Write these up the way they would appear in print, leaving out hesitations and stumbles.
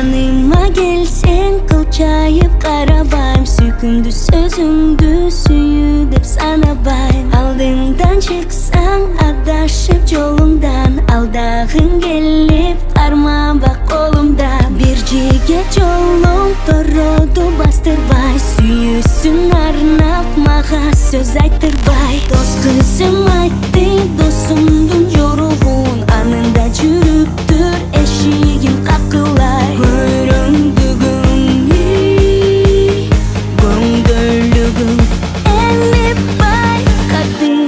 Жаныма келсең кылчайып карабайм, сүйкүмдүү сөзүңдү сүйүү деп санабайм. Алдыңдан чыксаң адашып жолуңдан, алдагың келип кармаба колумдан. Бир жигит жолуң тороду бастырбай, сүйүүсүн арнап мага сөз айттырбай. Дос кызым айтты досумдун жоругун, анында жүрүптүр эшигин какылай. Койрондогон көңдөлүгүң эми байкадым.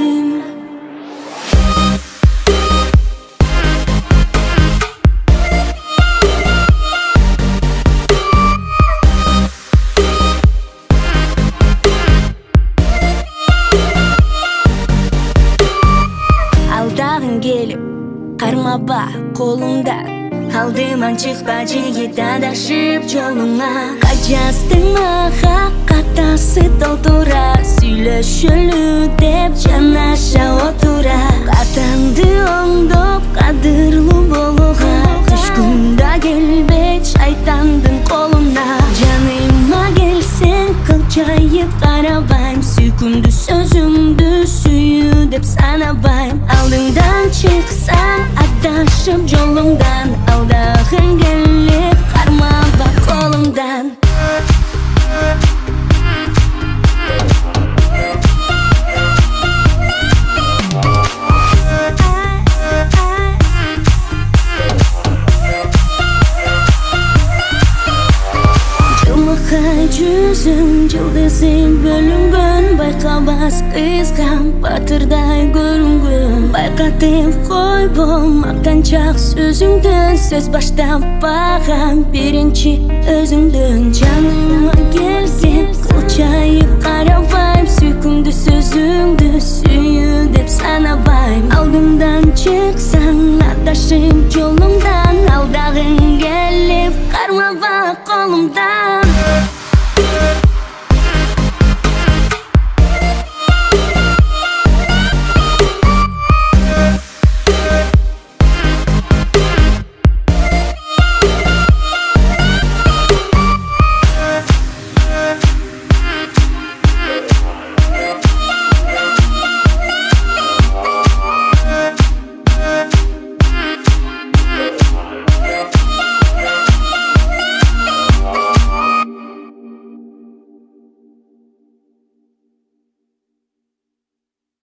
Алдагың келип кармаба колуңда, алдыман чыкпа жигит адашып жолуңа. Кажастың мага катасы толтура, сүйлөшөлү деп жанаша отура. Катаңды оңдоп кадырлуу болууга, түшкүндө келбей шайтандын колуна. Жаныма келсең кылчайып карабайм, сүйкүмдүү сөзүңдү сүйүү деп санабайм. Алдыңдан чыксаң адашып жолуңдан, алдагың келип кармаба колуңдан. Жылмакай жүзүң жылдызың бөлүнгөн, байкабас кызгам батырдай көрүнгөн. Байкатып койбом мактанчак сөзүңдөн, сөз баштаппаган биринчи өзүңдөн. Жаныма келсең кылчайып карабайм, сүйкүмдүү сөзүңдү сүйүү деп санабайм. Алдымдан чыксаң адашып жолуңдан, алдагың келип кармаба колумдан.